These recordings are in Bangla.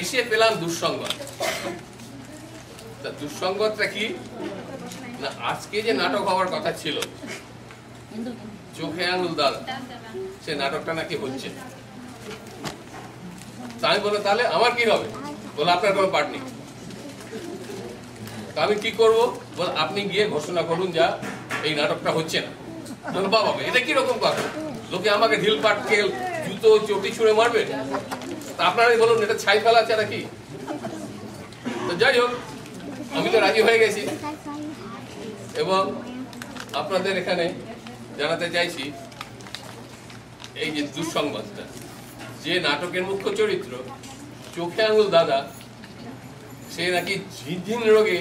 এসে পেলাম দুঃসংবাদ। তা দুঃসংবাদটা কি না, আজকে যে নাটক হওয়ার কথা ছিল চোখে আঙুল দাদা, সে নাটকটা নাকি হচ্ছে। তা আমি বললাম তাহলে আমার কি হবে? বলে আপনার কোনো পার্ট নেই। তা আমি কি করবো? বল আপনি গিয়ে ঘোষণা করুন যা এই নাটকটা হচ্ছে না। বাবা এটা কিরকম কথা, লোকে আমাকে ঢিল পাটকে জুতো চটি ছুঁড়ে মারবে, তা আপনারাই বলুন এটা ছাই ফেলা ছাড়া কি? তো যাই হোক, আমি তো রাজি হয়ে গেছি এবং আপনাদের এখানে জানাতে চাইছি এই যে দুঃসংবাদটা, যে নাটকের মুখ্য চরিত্র চোখে আঙুল দাদা, সে নাকি ঝিনঝিন রোগে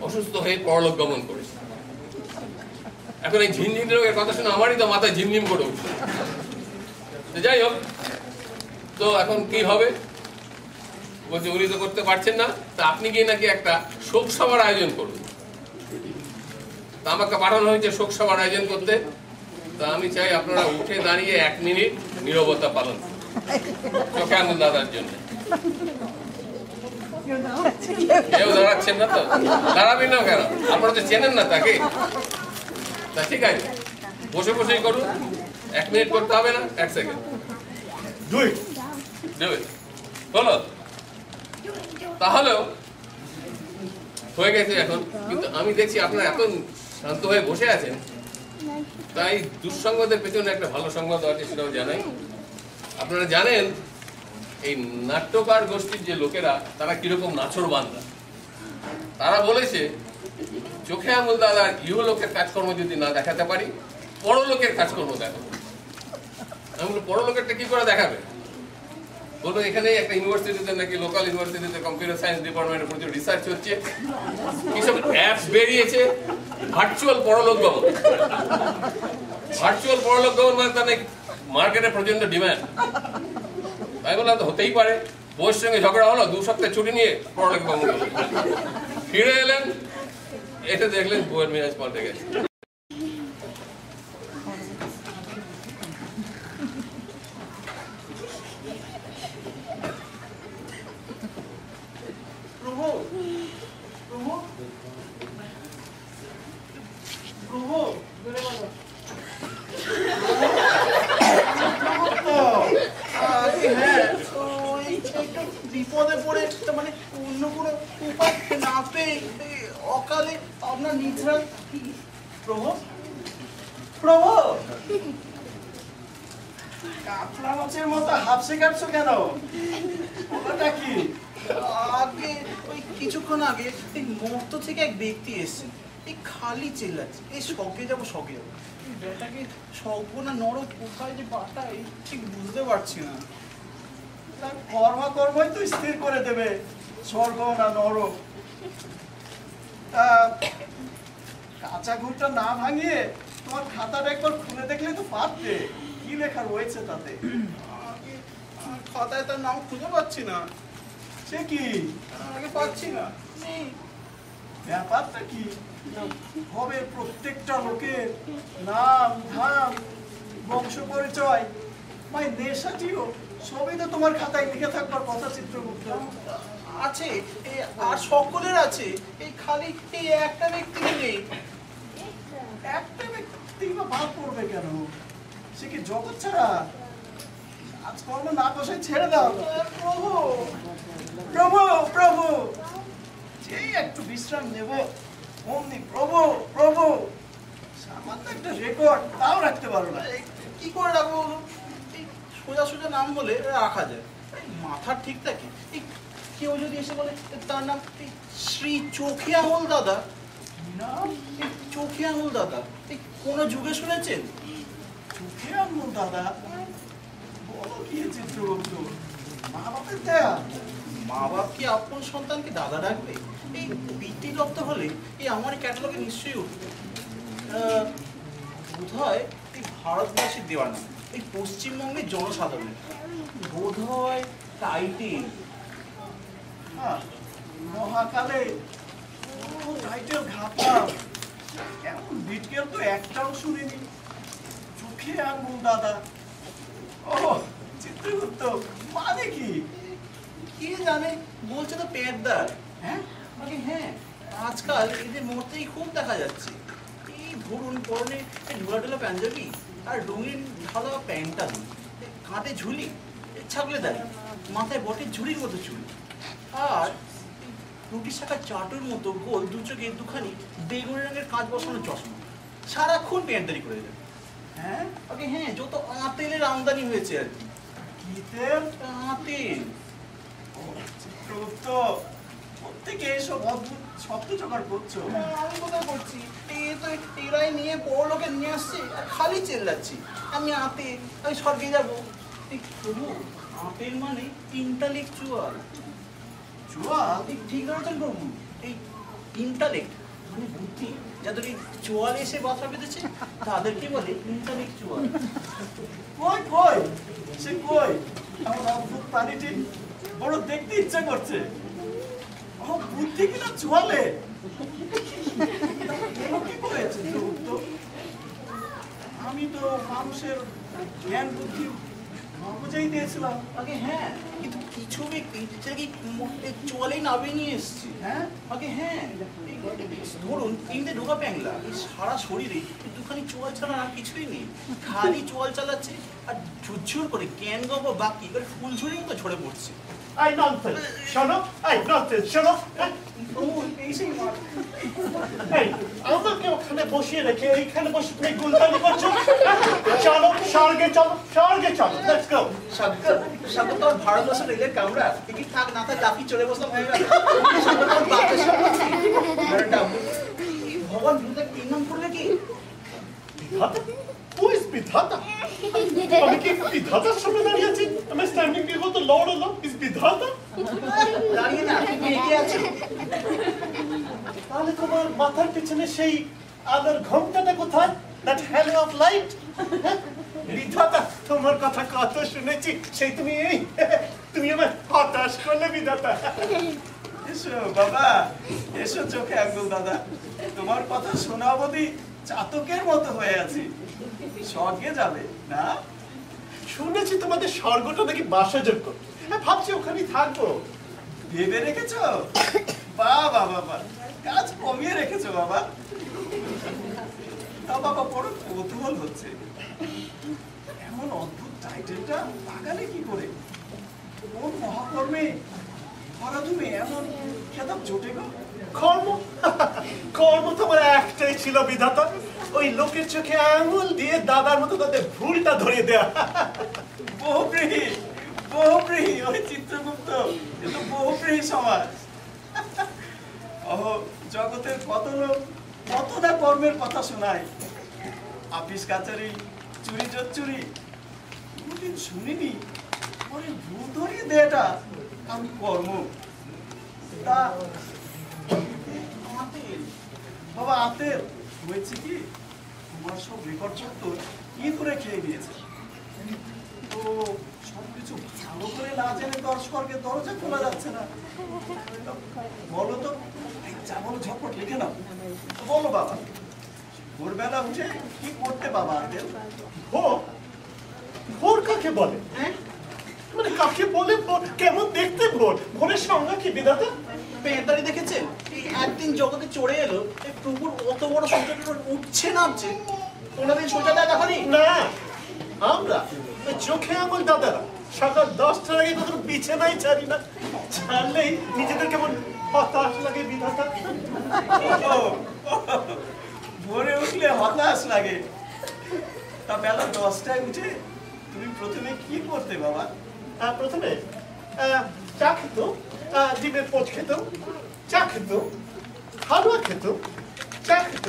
অসুস্থ হয়ে পরলোক গমন করেছে। এখন এই ঝিনঝিন রোগের কথা শুনে আমারই তো মাথায় ঝিমঝিম করে উঠছে। যাই হোক, তো এখন কি হবে? বলছে উনি তো করতে পারছেন না, তা আপনি গিয়ে নাকি একটা শোক সভার আয়োজন করুন। তা আমাকে পাঠানো হয়েছে শোক সভার আয়োজন করতে। তা আমি চাই আপনারা উঠে দাঁড়িয়ে 1 মিনিট নীরবতা পালন চোখে আঙুল দাদার জন্য। কেউ দাঁড়াচ্ছেন না তো? দাঁড়াবেন না কেন? আপনারা তো চেনেন না তাকে। তা ঠিক আছে, বসে বসেই করুন। 1 মিনিট করতে হবে না, 1 সেকেন্ড। বলো তাহলেও হয়ে গেছে এখন। কিন্তু আমি দেখছি আপনারা এত শান্ত হয়ে বসে আছেন, তাই দুঃসংবাদের পেছনে একটা ভালো সংবাদ আছে, সেটাও জানাই। আপনারা জানেন এই নাট্যকার গোষ্ঠীর যে লোকেরা, তারা কিরকম নাছর বান্দা। তারা বলেছে চোখে আঙুল দাদার ইহলোকের কাজকর্ম যদি না দেখাতে পারি, পরলোকের কাজকর্ম দেখাবো। আমি বলি পরলোকেরটা কি করে দেখাবে? বলবো এখানে একটা ইউনিভার্সিটিতে নাকি, লোকাল ইউনিভার্সিটিতে কম্পিউটার সায়েন্স ডিপার্টমেন্টের প্রচুর রিসার্চ হচ্ছে, কিসব অ্যাপস বেরিয়েছে ভার্চুয়াল পরলোক গমন। ভার্চুয়াল পরলোক গমন মানে তার মার্কেটে প্রচন্ড ডিমান্ড। তাই বললাম তো হতেই পারে। বউয়ের সঙ্গে ঝগড়া হলো, 2 সপ্তাহ ছুটি নিয়ে পরলোক গমন করলেন, ফিরে এলেন, এটা দেখলেন বউয়ের মেজাজ পাল্টে গেছে। বিপদে পড়ে মানে অন্য কোনো উপায় না পেয়ে অকালে আপনার নিদ্রা। প্রভু প্রভু, কাতলা মাছের মতো হাফসে কাটছো কেন? ওটা কি? আগে ওই কিছুক্ষণ আগে এই মর্ত থেকে এক ব্যক্তি এসেছে, এই খালি চিল্লাচ্ছে, এই শখে যাবো শখে যাবো। বেটাকে স্বল্প না নরক কোথায় যে পাঠাই ঠিক বুঝতে পারছি না। কর্মই তো স্থির করে দেবে স্বর্গ না নরক। কাঁচা ঘুরটা না ভাঙিয়ে তোমার খাতাটা একবার খুলে দেখলে তো পারতে, কি লেখা রয়েছে তাতে। খাতায় তার নাম খুঁজে পাচ্ছি না। সে কি? আগে পাচ্ছি না। ব্যাপারটা কি হবে? প্রত্যেকটা লোকের নাম ধাম বংশ পরিচয় মানে নেশাটিও সবই তো তোমার খাতায় লিখে থাকবার কথা। চিত্রগুপ্ত আছে আর সকলের আছে, এই খালি এই একটা ব্যক্তি নেই। একটা ব্যক্তি বা বাদ পড়বে কেন? সে কি জগৎ ছাড়া? কাজকর্ম না বসে ছেড়ে দাও। প্রভু প্রভু প্রভু, যেই একটু বিশ্রাম নেব অমনি প্রভু প্রভু। সামান্য একটা রেকর্ড তাও রাখতে পারো না। কি করে রাখবো? সোজা সোজা নাম বলে রাখা যায়, মাথা ঠিক থাকে। কেউ যদি এসে বলে তার নাম শ্রী চোখে আঙুল দাদা, নাম চোখে আঙুল দাদা, কোন যুগে শুনেছেন? চোখে আঙুল দাদা বলো কি চিত্রগুপ্ত? মা বাপের দেয়া। মা বাপ কি আপন সন্তানকে দাদা ডাকবে? এই পিতৃ দপ্তর হলে এই আমার ক্যাটালগে নিশ্চয়ই উঠবে। বোধ হয় এই ভারতবাসীর দেওয়া না, এই পশ্চিমবঙ্গের জনসাধারণের বোধ হয় টাইটেল। মহাকালে টাইটেল ঘাপলাম, কেমন বিটকেল তো একটাও শুনিনি। চোখে আঙুল দাদা, ও চিত্রগুপ্ত মানে কি? কে জানে, বলছে তো পেটদার। হ্যাঁ আগে হ্যাঁ, আজকাল এদের মরতেই খুব দেখা যাচ্ছে। এই ধরুন পরনে ঢোলা পাঞ্জাবি আর রঙিন ঢালা প্যান্টটা, কাঁধে ঝুলি, ছাগলে দাঁড়ি, মাথায় বটের ঝুড়ির মতো চুল, আর রুটির শাখার চাটুর মতো গোল দু চোখে দুখানি বেগুনি রঙের কাঁচ বসানো চশমা, সারাক্ষণ পেন্টারি করে যাবে। হ্যাঁ আগে হ্যাঁ, যত আতেলের আমদানি হয়েছে আর কি। কি তেল? আতেল। চিত্রগুপ্ত, প্রত্যেকে এসব অদ্ভুত শব্দ জোগাড় করছো। আমি কোথায় করছি? এরাই নিয়ে বড় লোকে নিয়ে আসছে আর খালি চেল্লাচ্ছি আমি আতেল, আমি স্বর্গে যাবো। প্রভু, আতেল মানে ইন্টালেকচুয়াল। জোয়াল? ঠিক ধরেছেন প্রভু, এই ইন্টালেক্ট মানে বুদ্ধি, যাদের এই চোয়ালে এসে বাসা বেঁধেছে তাদেরকে বলে ইন্টালেকচুয়াল। কই কই সে কই আমার অদ্ভুত প্রাণীটি? বড় দেখতে ইচ্ছা করছে। ও বুদ্ধি কিনা জোয়ালে? কি করেছে চিত্রগুপ্ত? আমি তো মানুষের জ্ঞান বুদ্ধি বুঝাই দিয়েছিলাম। আগে হ্যাঁ, কিন্তু কিছু ব্যক্তি সেটা কি চোয়ালেই নামিয়ে নিয়ে এসছে। হ্যাঁ আগে হ্যাঁ, ধরুন তিনটে ঢোকা প্যাংলা, এই সারা শরীরে দুখানি চোয়াল ছাড়া আর কিছুই নেই, খালি চোয়াল চালাচ্ছে আর ঝুরঝুর করে জ্ঞান গপ বাকি এবার ফুলঝুরি মতো ঝরে পড়ছে। এই ননসেন্স, শোনো, এই ননসেন্স, শোনো। এই সেই মাঠ। এই, আমাকে ওখানে বসিয়ে রেখে এইখানে বসে তুমি গুলতানি করছো? চলো, স্বর্গে চলো, স্বর্গে চলো, লেটস গো। সাগর তো ভারতবর্ষ রেলের কামরা, কি থাক না থাক লাফি চলে বসলাম হয়ে গেল। সাগর তো বাচ্চা সব ভগবান বিরুদ্ধে তিন নাম করলে কি বিধাতা? Who is বিধাতা? আমি কি বিধাতার সামনে দাঁড়িয়ে আছি? Am I standing before the Lord alone? Is বিধাতা? দাঁড়িয়ে না, তুমি এগিয়ে আছো। তাহলে তোমার মাথার পিছনে সেই আলোর ঘন্টাটা কোথায়? That halo of light? বিধাতা, তোমার কথা কত শুনেছি, সেই তুমি আমার হতাশ করলে বিধাতা। এসো বাবা, এসো চোখে আঙ্গুল দাদা, তোমার কথা শোনা অবধি চাতকের মতো হয়ে আছি। স্বর্গে যাবে না? শুনেছি তোমাদের স্বর্গটা নাকি বাসযোগ্য, ভাবছি ওখানেই থাকবো। ভেবে রেখেছো? বাবা বাবা, কাজ কমিয়ে রেখেছো বাবা। তা বাবা বড় কৌতূহল হচ্ছে, এমন অদ্ভুত টাইটেলটা লাগালে কি করে? কোন মহাকর্মে ভরা তুমি এমন খেতাব জোটে গো? কর্ম কর্ম তোমার একটাই ছিল বিধাতা, ওই লোকের চোখে আঙুল দিয়ে দাদার মতো তাদের ভুলটা ধরিয়ে দেয়া। বহুব্রীহি, বহুব্রীহি, ওই চিত্রগুপ্ত, এ তো বহুব্রীহি সমাজ। জগতের কত লোক কত না কর্মের কথা শোনায়, আপিস কাচারি, চুরি চুরি, কোনদিন শুনিনি ওই ভুল ধরিয়ে দেয়াটা আমি কর্ম। তা বাবা আতেল হয়েছে কি, তোমার সব রেকর্ড চত্বর কি করে খেয়ে নিয়েছে। তো সবকিছু ভালো করে না জেনে তো আর স্বর্গের দরজা খোলা যাচ্ছে না। বলো তো, যেমন ঝপট লিখে নাও। বলো বাবা, ভোরবেলা উঠে কি করতে বাবা আতেল? ভোর? ভোর কাকে বলে? মানে কাকে বলে ভোর? কেমন দেখতে ভোর? ভোরের সংজ্ঞা কি বিধাতা? পেঁদারি দেখেছেন? এই একদিন জগতে চড়ে এলো, এই প্রভুর অত বড় সূর্যটা উঠছে নামছে, কোনোদিন সোজা দেখা হয়নি? না, আমরা ওই চোখে আঙুল দাদারা সকাল 10টার আগে কখনো বিছানায় ছাড়ি না, ছাড়লেই নিজেদের কেমন হতাশ লাগে বিধাতা। ভোরে উঠলে হতাশ লাগে। তা বেলা 10টায় উঠে তুমি প্রথমে কি করতে বাবা? প্রথমে চা খেত, ডিমের পোচ খেত, চা খেত, হালুয়া খেত, চা খেত,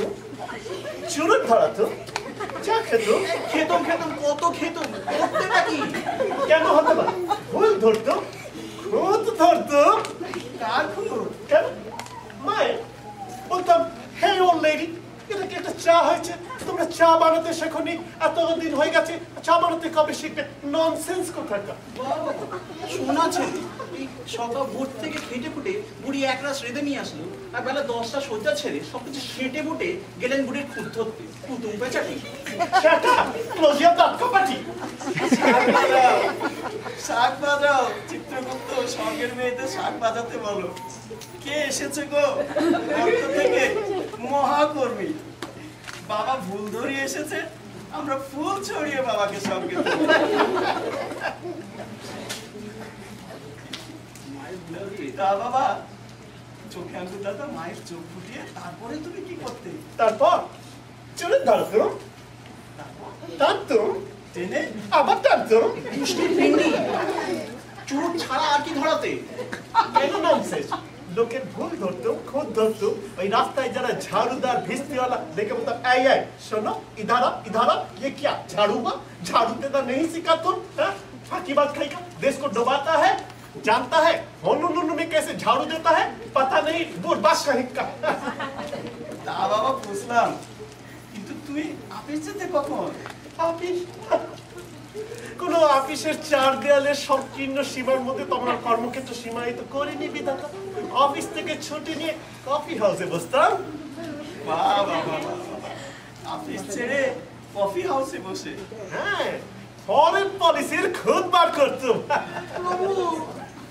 চুরুট ধরাতো, চা খেত। খেতম কত খেতম, করতেটা কি? কেন হতে পারে? ভুল ধরতো, খুঁত ধরতো। কার খুঁত? কেন? মায়ের। বলতাম, হে ওল্ড লেডি, এটা কি একটা চা হয়েছে? তোমরা চা বানাতে শেখনি, এতদিন হয়ে গেছে, চা বানাতে কবে শিখবে? ননসেন্স কোথাকার। শোনা ছেলে, এই সকাল ভোর থেকে খেটে ফুটে বুড়ি এক রাত রেঁধে নিয়ে আসলো, আর বেলা 10টা সজ্জা ছেড়ে সবকিছু সেটে বুটে গেলেন বুড়ির খুঁত ধরতে। কুতুম পেঁচাটি। শাক বাজাও চিত্রগুপ্ত, সঙ্গের মেয়েদের শাক বাজাতে বলো। কে এসেছে গো অর্থ থেকে? মহাকর্মী। বাবা ভুল ধরিয়ে এসেছে, আমরা ফুল ছড়িয়ে বাবাকে সঙ্গে দেবো। তা বাবা, চোখে আঙ্গুল দাদা মায়ের চোখ ফুটিয়ে তারপরে তুমি কি করতে? তারপর চলে ধরতুম, টানতুম, টেনে আবার টানতুম। চোর ছাড়া আর কি ধরাতে? কেন ননসেন্স? লোকের ভুল ধরতুম, খুদ ধরতুম। ওই রাস্তায় যারা ঝাড়ুদার ভিস্তিওয়ালা দেখে বলতাম, এই এই শোনো, ইধারা इधारा ये क्या झाड़ू हुआ? झाड़ू देना नहीं सीखा तुम? फाकीबाज खाएगा, देश को डुबाता है, जानता है होनू में कैसे झाड़ू देता है, पता नहीं बुरबाश कहीं का। তা বাবা বুঝলাম, কিন্তু তুই অফিস যেতে কখন? অফিস? কোন অফিসের চার দেয়ালের সংকীর্ণ সীমার মধ্যে তোমার কর্মক্ষেত্র সীমায়িত করিনি বিধাতা। অফিস থেকে ছুটি নিয়ে কফি হাউসে বসতাম। বাহ বাহ বাহ বাহ। অফিস ছেড়ে কফি হাউসে বসে? হ্যাঁ, ফরেন পলিসির খুদ বার করতাম।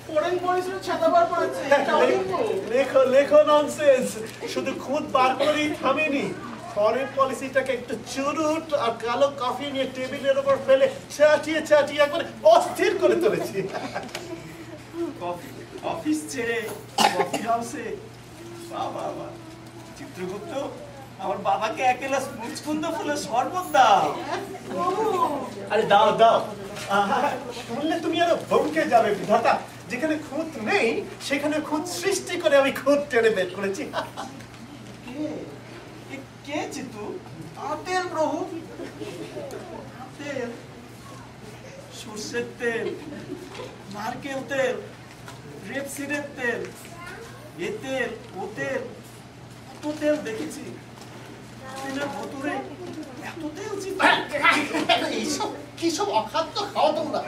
ফরেন পলিসির ছাতা বার করেছে, এটা অলিম্প। লেখো লেখো ননসেন্স, শুধু খুদ বার করেই থামেনি, ফরেন পলিসিটাকে একটু চুরুট আর কালো কফি নিয়ে টেবিলের উপর ফেলে চাটিয়ে চাটিয়ে করে অস্থির করে তুলেছি। অফিস ছেড়ে কফি হাউসে? বাহ বাহ বাহ। চিত্রগুপ্ত, আমার বাবাকে এক গ্লাস মুচকুন্দ ফুলের শরবত দাও। আরে দাও দাও, শুনলে তুমি আরো বমকে যাবে বিধাতা। যেখানে খুঁত নেই সেখানে খুঁত সৃষ্টি করে আমি খুঁত টেনে বের করেছি। কে চিতু? আতেল প্রভু। তেল? সর্ষের তেল, নারকেল তেল, রেপসিডের তেল, এ তেল ও তেল, কত তেল দেখেছি। তেলের ভেতরে এত তেল চিতু? এইসব কি সব অখাদ্য খাওয়া তোমরা?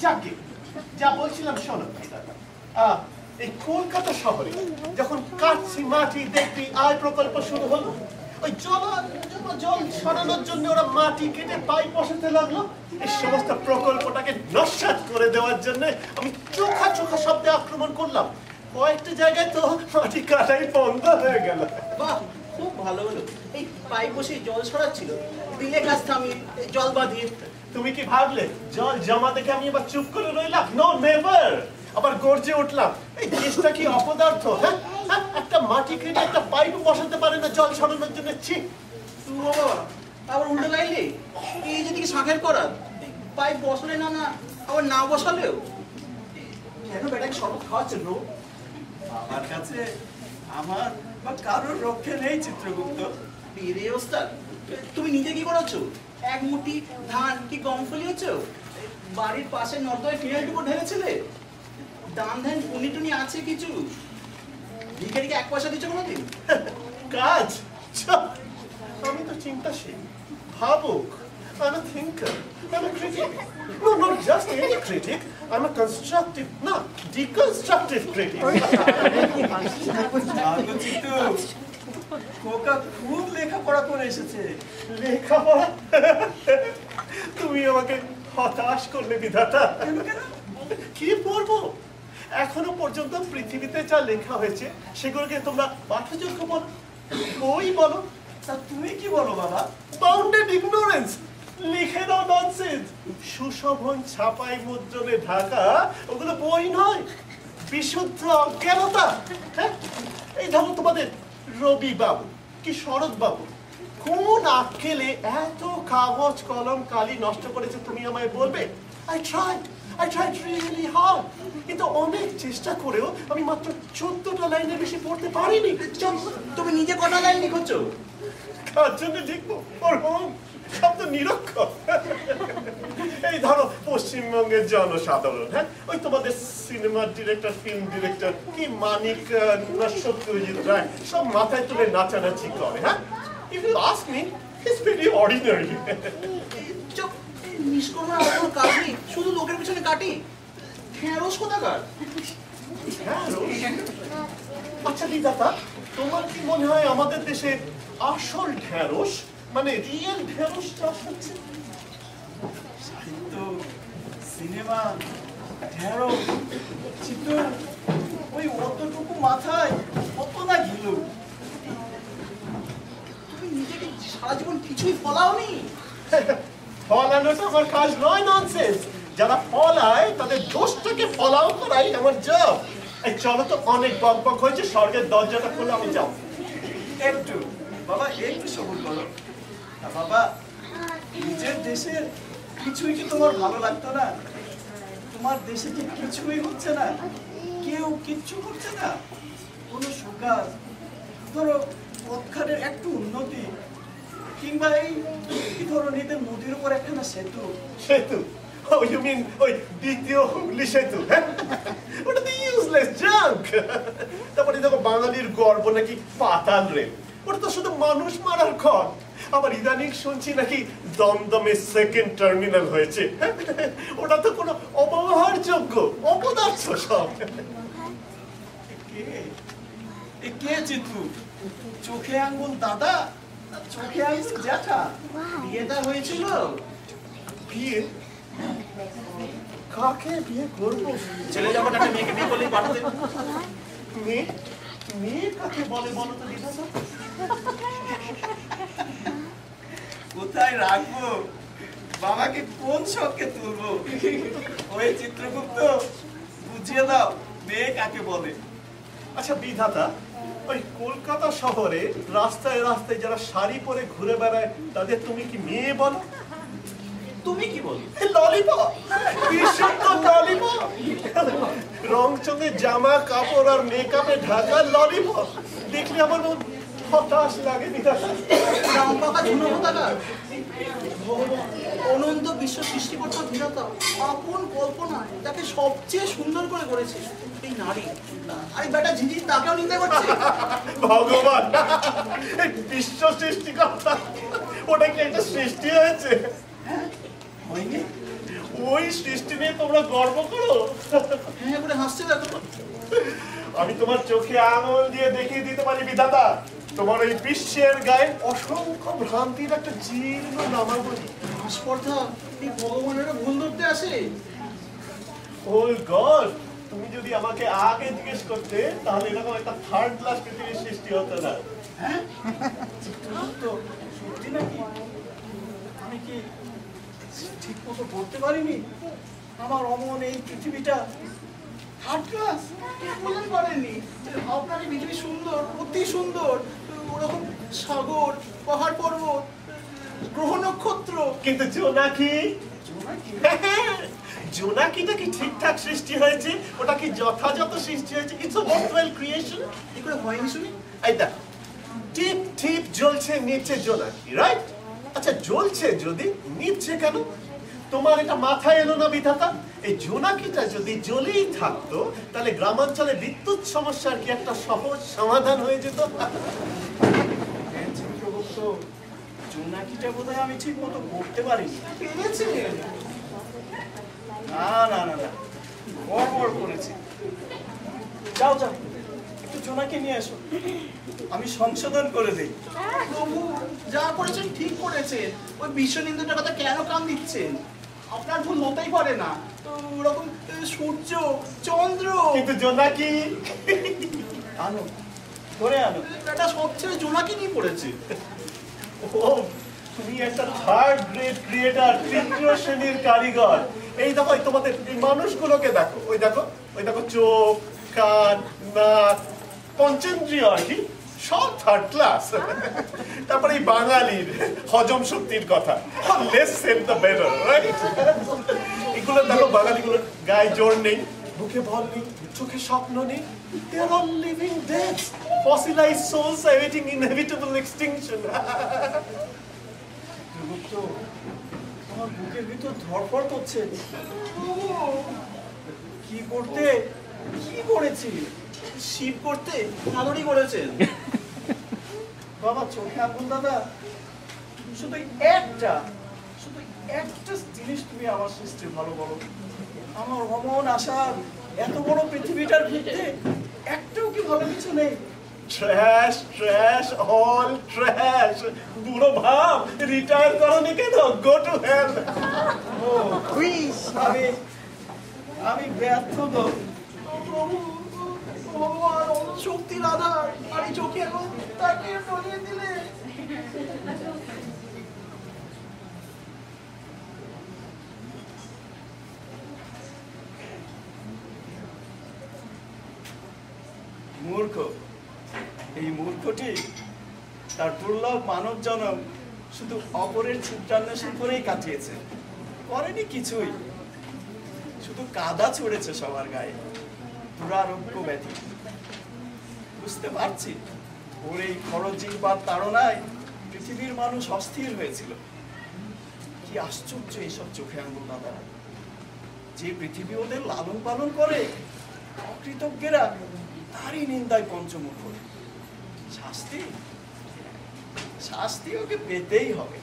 যাকে যা বলছিলাম শোনো, এই কলকাতা শহরে যখন কাচ্ছি মাটি দেখবি আয় প্রকল্প শুরু হলো, ওই জল সরানোর জন্য ওরা মাটি কেটে পাইপ বসাতে লাগলো। এই সমস্ত প্রকল্পটাকে নস্যাৎ করে দেওয়ার জন্য আমি চোখা চোখা শব্দে আক্রমণ করলাম। কয়েকটা জায়গায় তো মাটি কাটাই বন্ধ হয়ে গেল। বাহ, খুব ভালো হলো। এই পাইপ বসে জল ছড়াচ্ছিল, দিলে কাজ থামিয়ে জল বাঁধিয়ে। তুমি কি ভাবলে জল জমা দেখে আমি এবার চুপ করে রইলাম? No never. আবার গর্জে উঠলাম, এই দেশটা কি অপদার্থ? হ্যাঁ, একটা মাটি কেটে একটা পাইপ বসাতে পারে না জল সরানোর জন্য? ছি। বাবা, আবার উল্টো লাইলে এই যেদিকে শাঁখের করা, পাইপ বসালে না না, আবার না বসালেও। কেন বেটাকে শরবত খাওয়াচ্ছেন রো? আমার কাছে আমার বা কারোর রক্ষে নেই চিত্রগুপ্ত। রে ওস্তাদ, তুমি নিজে কি করেছো? এক মুঠি ধান কি গম ফলিয়েছো? বাড়ির পাশে নর্দমায় ফিনাইলটুকু ঢেলেছিলে? দান ধ্যান উনি টুনি আছে কিছু? ভিখারিকে এক পয়সা দিচ্ছ কোনোদিন? কাজ? আমি তো চিন্তাশীল, ভাবুক, I'm a thinker, I'm a critic. No, not just any critic. I'm a constructive, no, deconstructive critic. চিত্তু, খোকা খুব লেখাপড়া করে এসেছে। লেখাপড়া? তুমি আমাকে হতাশ করলে বিধাতা। কি পড়বো? এখনো পর্যন্ত পৃথিবীতে যা লেখা হয়েছে সেগুলোকে তোমরা পাঠযোগ্য বলো, বই বলো। তা তুমি কি বলো বাবা? Bounded ignorance. লিখে দাও ননসেন্স। সুশোভন ছাপাই মুদ্রণে ঢাকা ওগুলো বই নয়, বিশুদ্ধ অজ্ঞানতা। হ্যাঁ, এই ধরো তোমাদের রবি বাবু কি শরৎ বাবু কোন আক্কেলে এত কাগজ কলম কালি নষ্ট করেছে তুমি আমায় বলবে? I tried really hard, কিন্তু অনেক চেষ্টা করেও আমি মাত্র 14টা লাইনের বেশি পড়তে পারিনি। তুমি নিজে কটা লাইন লিখেছো? কার জন্য লিখবো? সব তো নিরক্ষর। এই ধরো পশ্চিমবঙ্গের জনসাধারণ, হ্যাঁ, ওই তোমাদের সিনেমার ডিরেক্টর, ফিল্ম ডিরেক্টর কি মানিক না সত্যজিৎ রায় সব মাথায় তুলে নাচানাচি করে। হ্যাঁ, if you ask me, it's pretty ordinary. চুপ, নিষ্কর্মা আর কোনো কাজ নেই, শুধু লোকের পিছনে কাটি। ঢেঁড়স কোথাকার? আচ্ছা দিদাতা, তোমার কি মনে হয় আমাদের দেশে আসল ঢেঁড়স মানে রিয়েল ঢেঁড়স চাষ হচ্ছে? সাহিত্য, সিনেমা, ঢেঁড়ো চিত্র ওই অতটুকু মাথায় কত না ঘিলু। তুমি নিজেকে সারা জীবন কিছুই ফলাওনি। ফলানোটা আমার কাজ নয়, ননসেন্স। যারা ফলায় তাদের দোষটাকে ফলাও করাই আমার জব। এই চলো তো, অনেক বক বক হয়েছে, স্বর্গের দরজাটা খুলে আমি যাও। একটু বাবা একটু সবুর করো। বাবা নিজের দেশের কিছুই কি তোমার ভালো লাগতো না? তোমার দেশে কি কিছুই হচ্ছে না? কেউ কিচ্ছু করছে না? কোনো সুকাজ ধরো পথঘাটের একটু উন্নতি, কিংবা এই ধরো নিজের নদীর উপর একখানা সেতু। সেতু? Oh, you mean ওই দ্বিতীয় হুগলি সেতু? ওটা তো ইউজলেস জাঙ্ক। তারপরে দেখো বাঙালির গর্ব নাকি পাতাল রেল, ওটা তো শুধু মানুষ মারার ঘর। আবার ইদানিং শুনছি নাকি দমদমে সেকেন্ড টার্মিনাল হয়েছে। ওটা তো কোনো অপব্যবহারযোগ্য অপদার্থ সব। কে চিত্রু? চোখে আঙ্গুল দাদা, চোখে আঙ্গুল জ্যাঠা। বিয়েটা হয়েছিল। বিয়ে? কাকে বিয়ে করবো? ছেলে যখন একটা মেয়েকে বিয়ে করলেই পাঠাতে। মেয়ে? মেয়ে কাকে বলে বলো তো দিদা? কোথায় রাখবো? বাবাকে কোন শখে তুলবো? ওই চিত্রগুপ্ত বুঝিয়ে দাও মেয়ে কাকে বলে। আচ্ছা বিধাতা, ওই কলকাতা শহরে রাস্তায় রাস্তায় যারা শাড়ি পরে ঘুরে বেড়ায় তাদের তুমি কি মেয়ে বলো? তুমি কি বলি? ললিপপ, বিশুদ্ধ ললিপপ। রংচঙে জামা কাপড় আর মেকআপে ঢাকা ললিপপ দেখলে আমার মন হতাশ লাগে বিধাতা। রামপাকা ঝুনো পতাকা, অনন্ত বিশ্ব সৃষ্টিকর্তা বিধাতা আপন কল্পনায় তাকে সবচেয়ে সুন্দর করে গড়েছে এই নারী। আরে বেটা ঝিঝি তাকেও নিতে পারছে। ভগবান, এই বিশ্ব সৃষ্টিকর্তা, ওটা কি একটা সৃষ্টি হয়েছে? হয়নি? ওই সৃষ্টি নিয়ে তোমরা গর্ব করো? হ্যাঁ করে হাসছে দেখো। আমি তোমার চোখে আঙুল দিয়ে দেখিয়ে দিতে পারি বিধাতা, তোমার এই বিশ্বের গায়ে অসংখ্য ভ্রান্তির একটা জীর্ণ নামাবলী। স্পর্ধা এই ভগবানেরও ভুল ধরতে আসে। ও গড, তুমি যদি আমাকে আগে জিজ্ঞেস করতে তাহলে এরকম একটা থার্ড ক্লাস পৃথিবীর সৃষ্টি হতো না। হ্যাঁ চিত্রগুপ্ত সত্যি নাকি? আমি কি ঠিক মতো করতে পারিনি? আমার অমন এই পৃথিবীটা থার্ড ক্লাস। বলেন করেননি আপনার এই পৃথিবী সুন্দর, অতি সুন্দর, ওরকম সাগর, পাহাড় পর্বত, গ্রহ নক্ষত্র। কিন্তু জোনাকি, জোনাকিটা কি ঠিকঠাক সৃষ্টি হয়েছে? ওটা কি যথাযথ সৃষ্টি হয়েছে? It's a worthwhile creation. কি করে হয়নি শুনি? এই দেখো, টিপ টিপ জ্বলছে নিচে জোনাকি, রাইট? আচ্ছা জ্বলছে যদি, নিচে কেন? তোমার এটা মাথায় এলো না বিধাতা? এই জোনাকিটা যদি জ্বলেই থাকতো তাহলে গ্রামাঞ্চলে বিদ্যুৎ সমস্যার কি একটা সহজ সমাধান হয়ে যেত। চিত্রগুপ্ত জোনাকিটা বোধহয় আমি ঠিক মতো করতে পারিনি। পেরেছে। না না না না, গড়বড় করেছি। যাও যাও, একটু জোনাকি নিয়ে এসো, আমি সংশোধন করে দেই। প্রভু যা করেছেন ঠিক করেছেন। ওই বিশ্ব নিন্দুটার কথা কেন কান দিচ্ছেন? আপনার ভুল হতেই পারে না। তো ওরকম সূর্য, চন্দ্র, কিন্তু জোনাকি আনো, ধরে আনো। এটা সবচেয়ে জোনাকি নিয়ে পড়েছে। ও, তুমি একটা থার্ড গ্রেড ক্রিয়েটার, তৃতীয় শ্রেণীর কারিগর। এই দেখো, এই তোমাদের এই মানুষগুলোকে দেখো, ওই দেখো, ওই দেখো, চোখ, কান, নাক, পঞ্চেন্দ্রিয় আর কি, সব থার্ড ক্লাস। তারপরে এই বাঙালির হজম শক্তির কথা, less said the better, right? এগুলো দেখো, বাঙালিগুলোর গায়ে জোর নেই, মুখে বল নেই, চোখে স্বপ্ন নেই। They are all living deaths, fossilized souls awaiting inevitable extinction. Chitragupta, আমার বুকের ভিতর ধড়ফড় করছে। কি করতে, কি করেছি? শিব করতে নাদরি করেছেন। বাবা চোখে আগুন দাদা, শুধু একটা, শুধু একটা জিনিস তুমি আমার সৃষ্টি ভালো বলো। আমার অমন আশার এত বড় পৃথিবীটার ভিতরে একটাও কি ভালো কিছু নেই? Trash, trash, all trash. বুড়ো ভাব, রিটায়ার করনি কেন? Go to hell. ও, আমি আমি ব্যর্থ তো। প্রভু, ভগবান শক্তির আধার, আর এই চোখে এখন তাকে টলিয়ে দিলে। মূর্খ, এই মূর্খটি তার দুর্লভ মানব জনম শুধু অপরের চিত্রান্বেষণ করেই কাটিয়েছে, করেনি কিছুই, শুধু কাদা ছড়েছে সবার গায়ে, দুরারোগ্য ব্যাধি। বুঝতে পারছি ওর এই খরজিহ্বার তাড়নায় পৃথিবীর মানুষ অস্থির হয়েছিল। কি আশ্চর্য এইসব চোখে আঙুল না দাঁড়ায়, যে পৃথিবী ওদের লালন পালন করে, অকৃতজ্ঞেরা তারই নিন্দায় পঞ্চমুখ। শাস্তি, শাস্তি ওকে পেতেই হবে।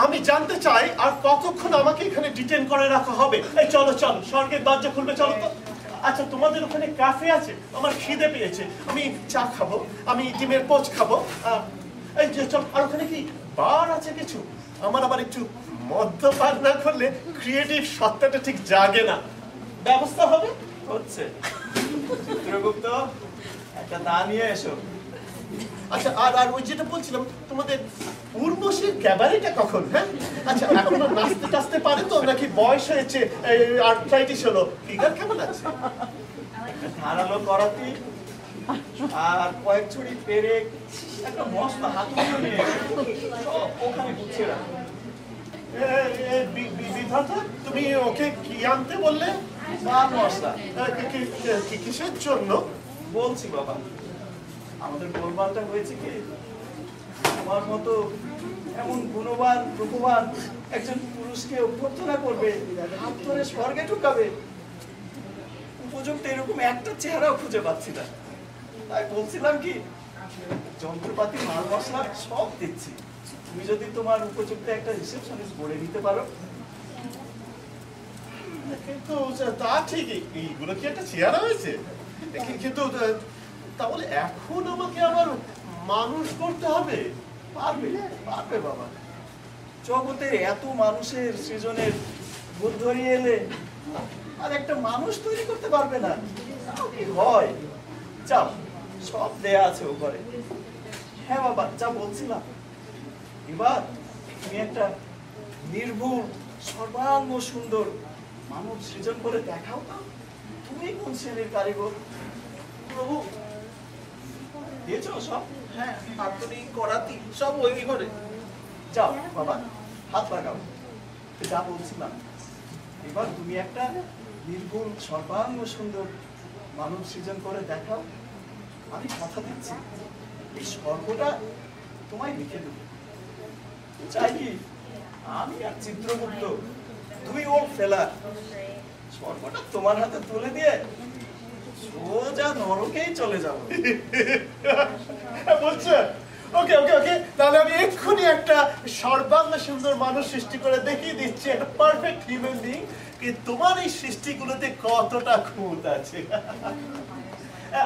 আমি জানতে চাই আর কতক্ষণ আমাকে এখানে ডিটেন করে রাখা হবে? এই চলো চলো, স্বর্গের দরজা খুলবে, চলো তো। আচ্ছা, তোমাদের ওখানে ক্যাফে আছে? আমার খিদে পেয়েছে, আমি চা খাবো, আমি ডিমের পোচ খাবো। এই যে চল। আর ওখানে কি বার আছে কিছু? আমার আবার একটু মদ্যপান না করলে ক্রিয়েটিভ সত্তাটা ঠিক জাগে না। ব্যবস্থা হবে? হচ্ছে। চিত্রগুপ্ত, একটা দা নিয়ে এসো। আচ্ছা, আর ওই যেটা বলছিলাম, তোমাদের উর্বশীর ক্যাবারেটা কখন? হ্যাঁ, আচ্ছা, এখনো নাচতে টাচতে পারে তো, নাকি বয়স হয়েছে, আর্থ্রাইটিস হলো? ফিগার কেমন আছে? ধারালো করাতি আর কয়েক ছড়ি পেরেক, একটা মস্ত হাতুড়ি নিয়ে সব ওখানে গুছিয়ে রাখো। বিধাতা, তুমি ওকে কি আনতে বললে? পান মশলা। কিসের জন্য? বলছি বাবা, আমাদের গোলমালটা হয়েছে কি, আমার মতো এমন গুণবান রূপবান একজন পুরুষকে অভ্যর্থনা করবে, হাত ধরে স্বর্গে ঢুকাবে, উপযুক্ত এরকম একটা চেহারাও খুঁজে পাচ্ছি না। তাই বলছিলাম কি, যন্ত্রপাতি মাল মশলা সব দিচ্ছি, তুমি যদি তোমার উপযুক্ত একটা রিসেপশনিস্ট গড়ে নিতে পারো। কিন্তু তা ঠিকই, এইগুলো কি একটা চেহারা হয়েছে? কিন্তু তাহলে এখন আমাকে আবার মানুষ করতে হবে? পারবে, পারবে বাবা। জগতের এত মানুষের সৃজনের বোধ ধরিয়ে এলে আর একটা মানুষ তৈরি করতে পারবে না? তাও কি হয়? যাও, সব দেয়া আছে ও ঘরে। হ্যাঁ বাবা, যা বলছিলাম, এবার তুমি একটা নির্ভুল সর্বাঙ্গ সুন্দর মানব সৃজন করে দেখাও তো। তুমি কোন শ্রেণীর কারিগর? প্রভু, দিয়েছো সব? হ্যাঁ, হাতুড়ি করাতি সব ওই ঘরে। যাও বাবা, হাত লাগাও। যা বলছিলাম, এবার তুমি একটা নির্ভুল সর্বাঙ্গ সুন্দর মানব সৃজন করে দেখাও। আমি কথা দিচ্ছি, এই স্বর্গটা তোমায় লিখে দেবো। চাই কি, আমি আর চিত্রগুপ্ত দুই ওর ফেলা স্বর্গটা তোমার হাতে তুলে দিয়ে সোজা নরকেই চলে যাবো। বলছো? ওকে ওকে ওকে, তাহলে আমি এক্ষুনি একটা সর্বাঙ্গ সুন্দর মানুষ সৃষ্টি করে দেখিয়ে দিচ্ছি, একটা পারফেক্ট হিউম্যান বিং। তোমার এই সৃষ্টিগুলোতে কতটা খুঁত আছে।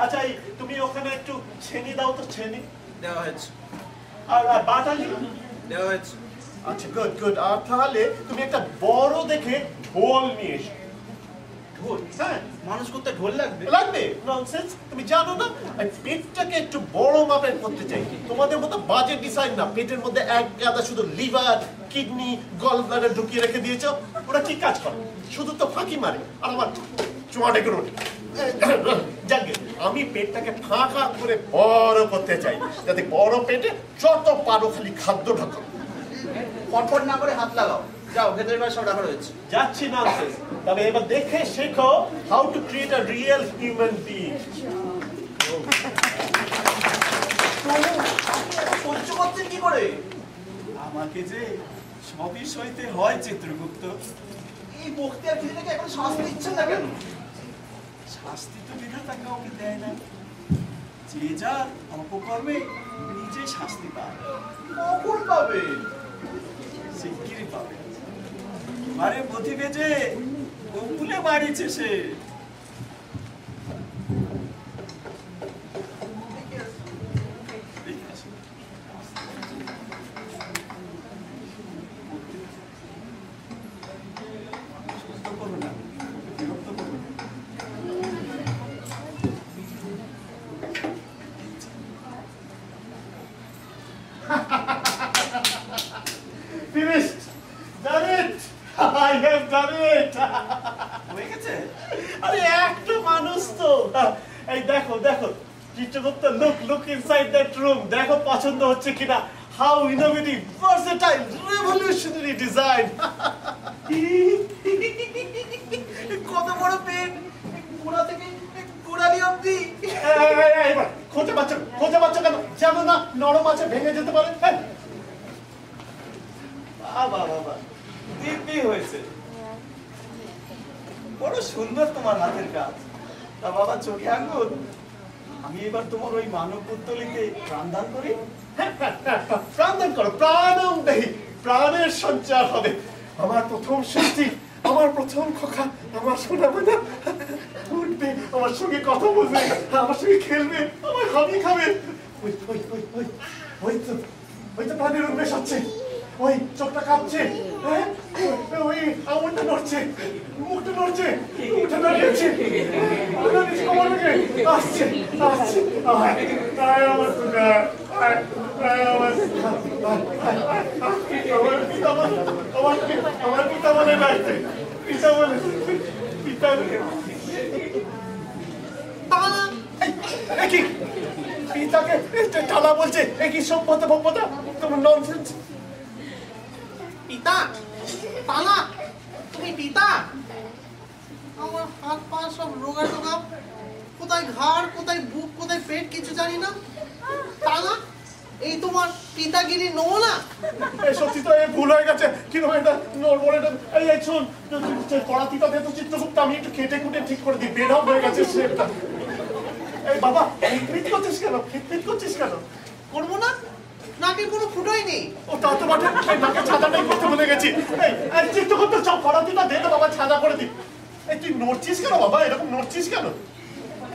আচ্ছা, তুমি ওখানে একটু ছেনি দাও তো। ছেনি দেওয়া হয়েছে। আর বাটালি দেওয়া হয়েছে। আচ্ছা, গুড গুড। আর তাহলে তুমি একটা বড় দেখে ঢোল নিয়ে এসো। ঢোল? হ্যাঁ, মানুষ করতে ঢোল লাগবে? লাগবে। ননসেন্স, তুমি জানো না, আমি পেটটাকে একটু বড় মাপের করতে চাই। তোমাদের মতো বাজে ডিসাইন না, পেটের মধ্যে এক গাদা শুধু লিভার, কিডনি, গল ব্লাডার ঢুকিয়ে রেখে দিয়েছো। ওরা কি কাজ করে? শুধু তো ফাঁকি মারে। আর আমার চোয়াটে করুন। যাকে আমি পেটটাকে ফাঁকা করে বড় করতে চাই, যাতে বড় পেটে যত পারো খালি খাদ্য ঢোকো। পটপট না করে হাত লাগাও। যাও, ভেতরে এবার সব রাখা রয়েছে। যাচ্ছি। ননসেন্স। তবে এবার দেখে শেখো how to create a real human being. সহ্য করছেন কি করে? আমাকে যে সবই সইতে হয় চিত্রগুপ্ত। এই বক্তিয়ার খিদিটাকে এখন শাস্তি দিচ্ছেন না কেন? শাস্তি তো বিধাতা কাউকে দেয় না, যে যার অপকর্মে নিজে শাস্তি পায়। কখন পাবে? শিগগিরই পাবে। এবারে বুঝিবে যে গোকুলে বাড়িছে সে। সুস্থ করুন। এটা হয়ে গেছে? আরে একটা মানুষ তো এই দেখো দেখো Chitragupta look inside that room দেখো পছন্দ হচ্ছে কিনা how innovative versatile revolutionary design কত বড় পেন, গোড়া থেকে গোড়ালি অব্দি। এবার খোঁজা বাচ্চা কেন যেন না নরম আছে ভেঙে যেতে পারে বাবা বাবা, দিব্যি হয়েছে। বড় সুন্দর তোমার হাতের কাজ। তা বাবা চোখে আঙ্গুল, আমি এবার তোমার ওই মানব পুত্তলিতে প্রাণদান করি। প্রাণদান করো, প্রাণম দেহি, প্রাণের সঞ্চার হবে। আমার প্রথম সৃষ্টি, আমার প্রথম খোকা, আমার সোনা মানা উঠবে, আমার সঙ্গে কথা বলবে, আমার সঙ্গে খেলবে, আমার হাবি খাবে। ওই তো প্রাণের উন্মেষ হচ্ছে, ওই চোখটা কাঁপছে, হ্যাঁ ওই আঙুলটা নড়ছে, মুখটা নড়ছে, মুখটা দাঁড়িয়েছে, কমর থেকে আসছে আসছে আমার সোনা, আমার পিতা বলে ডাকছে, পিতা বলে পিতা কি পিতাকে টানা বলছে, একই সভ্যতা ভব্যতা, তোমার ননসেন্স। পিতা, তালা, তুমি পিতা? আমার হাত পা সব রোগা টোগা, কোথায় ঘাড়, কোথায় বুক, কোথায় পেট, কিছু জানি না। তালা, এই তোমার পিতাগিরি নমুনা? সত্যি তো ভুল হয়ে গেছে, কিন্তু এটা নড়বড়, এটা এই শোন পড়াতিটা দিয়ে তো চিত্রগুপ্ত আমি একটু কেটে কুটে ঠিক করে দিই, বেঢপ হয়ে গেছে সেটা। এই বাবা ফিটফিট করছিস কেন, ফিটফিট করছিস কেন? করবো না, নাকের কোনো ফুটোই নেই। ও তা তো বটে, নাকে ছাদাটাই করতে ভুলে গেছি। এই চিত্রগুপ্ত সব পড়াতিটা দে তো বাবা, ছাদা করে দি। এই তুই নড়ছিস কেন বাবা, এরকম নড়ছিস কেন?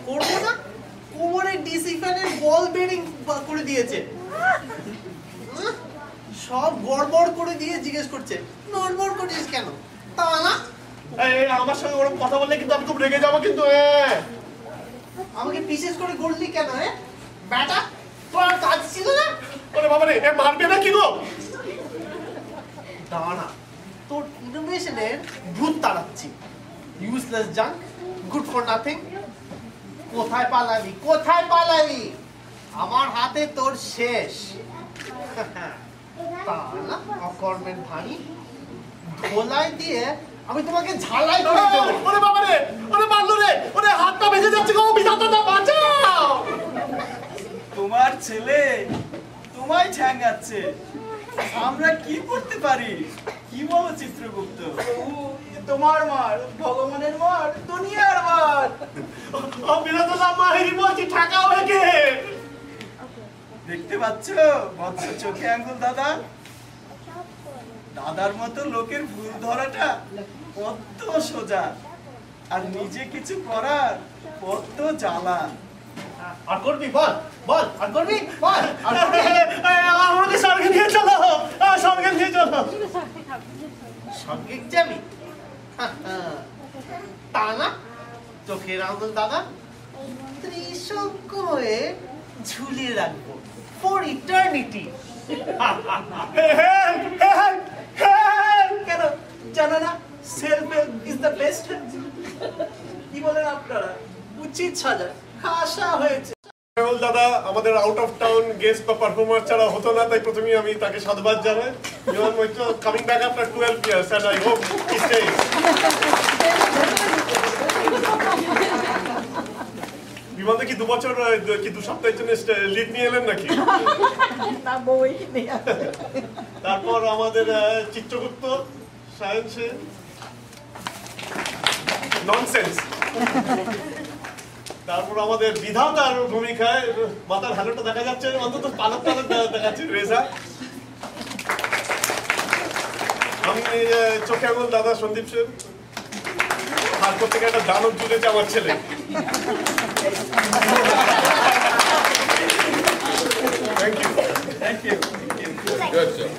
করবো না, কোমরে ডিসি ফ্যানের বল বেরিং করে দিয়েছে, সব গড়বড় করে দিয়ে জিজ্ঞেস করছে নড়বড় করছিস কেন? তা না, আমার সঙ্গে ওরকম কথা বললে কিন্তু আমি খুব রেগে যাবো কিন্তু। আমাকে বিশেষ করে গড়লি কেন? ব্যাটা, তোর কাজ ছিল না? ওরে বাবা রে, মারবে না কি গো? দাঁড়া, তোর ইনোভেশনের ভূত তাড়াচ্ছি। Useless junk, good for nothing. কোথায় পালাবি, কোথায় পালাবি? আমার হাতে তোর শেষ। তাহলে অকর্মের ভানি ধোলাই দিয়ে আমি তোমাকে ঝালাই করে দেবো। ওরে বাবা রে, ওরে মারলো রে, ওরে হাতটা ভেজে যাচ্ছে গো, বিধাতা বাঁচাও। তোমার ছেলে তোমায় ঠ্যাঙ্গাচ্ছে, আমরা কি করতে পারি? কি বলো চিত্রগুপ্ত? তোমার মার ভগবানের মার, দুনিয়ার মার। বিধাতা মাহিরি বলছি, ঠেকা হয়ে গে। দেখতে পাচ্ছ বৎস চোখে আঙ্গুল দাদা, দাদার মতো লোকের ভুল ধরাটা কত সোজা, আর নিজে কিছু করার কত জ্বালা। আর করবি বল, বল আর করবি বল, আর করবি? আমাকে স্বর্গে নিয়ে চলো, স্বর্গে নিয়ে চলো। স্বর্গে যাবি? তা না, চোখের আঙুল দাদা ত্রিশঙ্ক হয়ে ঝুলিয়ে রাখবো ফর ইটার্নিটি। কেন জানো না, self help is the best? কি বলেন আপনারা? উচিত সাজা খাসা হয়েছে। দাদা আমাদের আউট অফ টাউন গেস্ট বা পারফর্মার ছাড়া হতো না, তাই প্রথমেই আমি তাকে সাধুবাদ জানাই। You are coming back after 12 years and I hope he stays. বিমানে কি 2 বছর কি 2 সপ্তাহের জন্য লিভ নিয়ে এলেন নাকি? না বই নেই। তারপর আমাদের চিত্রগুপ্ত সায়েন্সে ননসেন্স। তারপর আমাদের বিধাতার ভূমিকায় মাথার হ্যালোটা দেখা যাচ্ছে, অন্তত পালক পালক দেখাচ্ছে রেজা। আমি চোখে আঙুল দাদা সন্দীপ সেন, হারকোর থেকে একটা দানব জুড়েছে আমার ছেলে। Thank you, thank you. Good job.